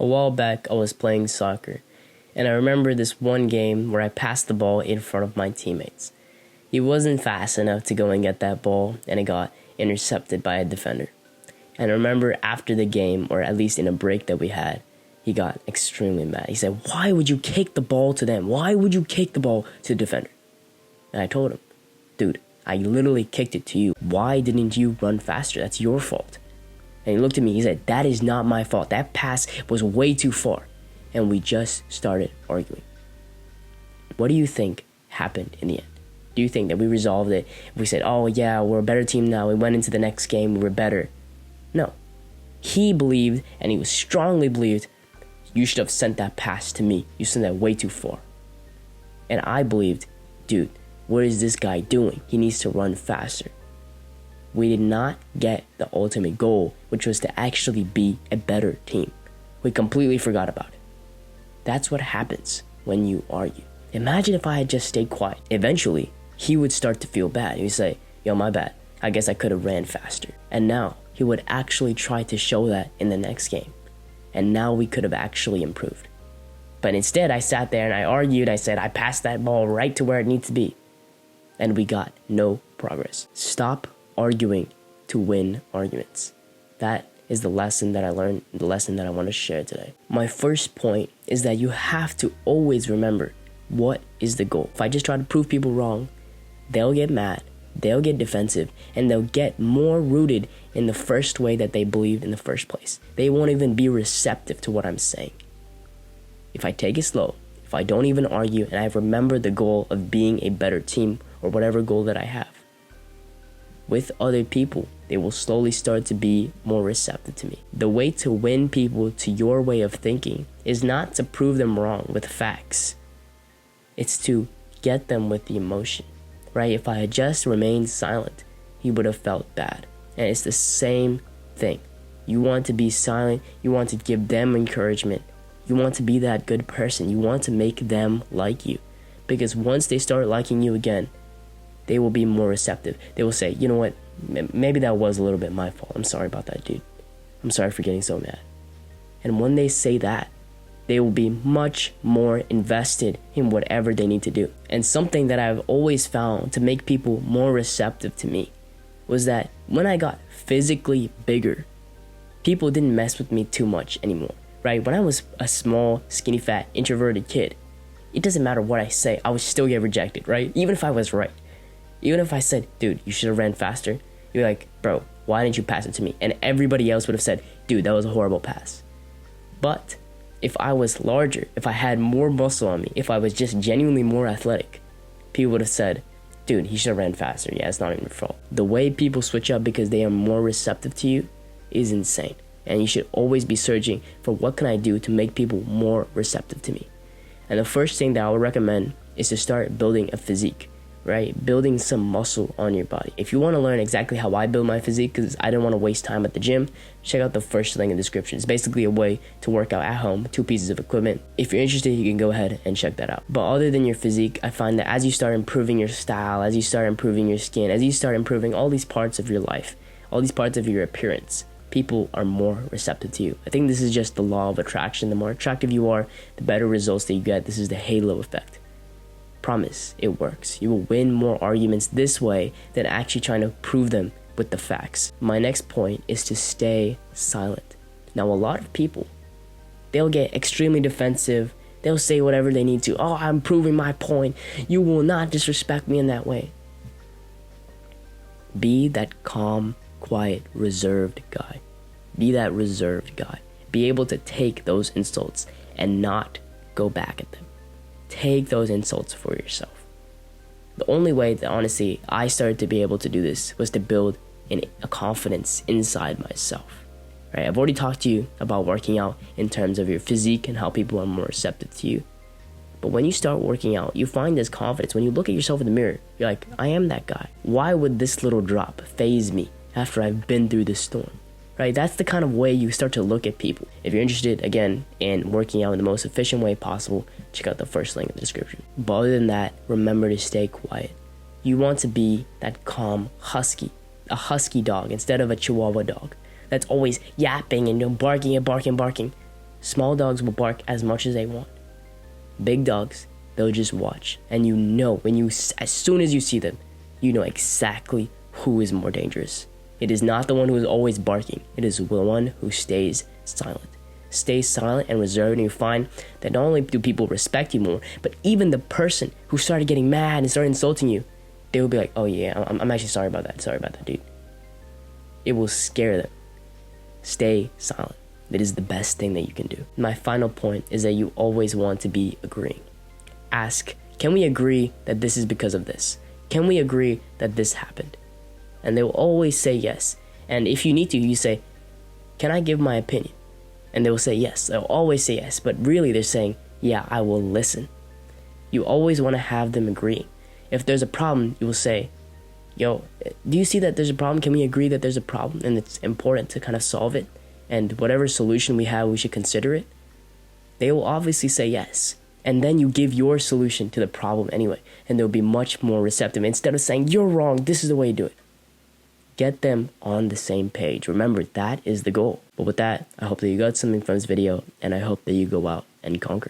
A while back, I was playing soccer, and I remember this one game where I passed the ball in front of my teammates. He wasn't fast enough to go and get that ball, and it got intercepted by a defender. And I remember after the game, or at least in a break that we had, he got extremely mad. He said, "Why would you kick the ball to them? Why would you kick the ball to the defender?" And I told him, "Dude, I literally kicked it to you. Why didn't you run faster? That's your fault." And he looked at me, he said, "That is not my fault. That pass was way too far." And we just started arguing. What do you think happened in the end? Do you think that we resolved it? We said, "Oh yeah, we're a better team now. We went into the next game, we were better." No. He believed, and he strongly believed, you should have sent that pass to me. You sent that way too far. And I believed, dude, what is this guy doing? He needs to run faster. We did not get the ultimate goal, which was to actually be a better team. We completely forgot about it. That's what happens when you argue. Imagine if I had just stayed quiet. Eventually, he would start to feel bad. He would say, "Yo, my bad. I guess I could have ran faster." And now he would actually try to show that in the next game. And now we could have actually improved. But instead, I sat there and I argued. I said, I passed that ball right to where it needs to be. And we got no progress. Stop arguing to win arguments. That is the lesson that I learned, the lesson that I want to share today. My first point is that you have to always remember, what is the goal? If I just try to prove people wrong, they'll get mad, they'll get defensive, and they'll get more rooted in the first way that they believed in the first place. They won't even be receptive to what I'm saying. If I take it slow, if I don't even argue, and I remember the goal of being a better team or whatever goal that I have, with other people, they will slowly start to be more receptive to me. The way to win people to your way of thinking is not to prove them wrong with facts. It's to get them with the emotion, right? If I had just remained silent, he would have felt bad. And it's the same thing. You want to be silent. You want to give them encouragement. You want to be that good person. You want to make them like you. Because once they start liking you again, they will be more receptive. They will say, "You know what? Maybe that was a little bit my fault. I'm sorry about that, dude. I'm sorry for getting so mad." And when they say that, they will be much more invested in whatever they need to do. And something that I've always found to make people more receptive to me was that when I got physically bigger, people didn't mess with me too much anymore, right? When I was a small, skinny, fat, introverted kid, it doesn't matter what I say, I would still get rejected, right? Even if I was right. Even if I said, "Dude, you should have ran faster," you're like, "Bro, why didn't you pass it to me?" And everybody else would have said, "Dude, that was a horrible pass." But if I was larger, if I had more muscle on me, if I was just genuinely more athletic, people would have said, "Dude, he should have ran faster. Yeah, it's not even your fault." The way people switch up because they are more receptive to you is insane. And you should always be searching for what can I do to make people more receptive to me. And the first thing that I would recommend is to start building a physique, right? Building some muscle on your body. If you want to learn exactly how I build my physique, because I didn't want to waste time at the gym, check out the first link in the description. It's basically a way to work out at home, 2 pieces of equipment. If you're interested, you can go ahead and check that out. But other than your physique, I find that as you start improving your style, as you start improving your skin, as you start improving all these parts of your life, all these parts of your appearance, people are more receptive to you. I think this is just the law of attraction. The more attractive you are, the better results that you get. This is the halo effect. Promise, it works. You will win more arguments this way than actually trying to prove them with the facts. My next point is to stay silent. Now, a lot of people, they'll get extremely defensive. They'll say whatever they need to. "Oh, I'm proving my point. You will not disrespect me in that way." Be that calm, quiet, reserved guy. Be that reserved guy. Be able to take those insults and not go back at them. Take those insults for yourself. The only way that honestly I started to be able to do this was to build a confidence inside myself. Right? I've already talked to you about working out in terms of your physique and how people are more receptive to you. But when you start working out, you find this confidence. When you look at yourself in the mirror, you're like, "I am that guy. Why would this little drop faze me after I've been through this storm?" Right? That's the kind of way you start to look at people. If you're interested, again, in working out in the most efficient way possible, check out the first link in the description. But other than that, remember to stay quiet. You want to be that calm husky, a husky dog instead of a Chihuahua dog that's always yapping and barking and barking. Small dogs will bark as much as they want. Big dogs, they'll just watch. And you know, as soon as you see them, you know exactly who is more dangerous. It is not the one who is always barking. It is the one who stays silent. Stay silent and reserved, and you find that not only do people respect you more, but even the person who started getting mad and started insulting you, they will be like, oh yeah, I'm actually sorry about that. Sorry about that, dude. It will scare them. Stay silent. It is the best thing that you can do. My final point is that you always want to be agreeing. Ask, can we agree that this is because of this? Can we agree that this happened? And they will always say yes. And if you need to, you say, can I give my opinion? And they will say yes. They'll always say yes. But really they're saying, yeah, I will listen. You always want to have them agree. If there's a problem, you will say, yo, do you see that there's a problem? Can we agree that there's a problem and it's important to kind of solve it? And whatever solution we have, we should consider it. They will obviously say yes. And then you give your solution to the problem anyway. And they'll be much more receptive. Instead of saying, you're wrong, this is the way you do it. Get them on the same page. Remember, that is the goal. But with that, I hope that you got something from this video. And I hope that you go out and conquer.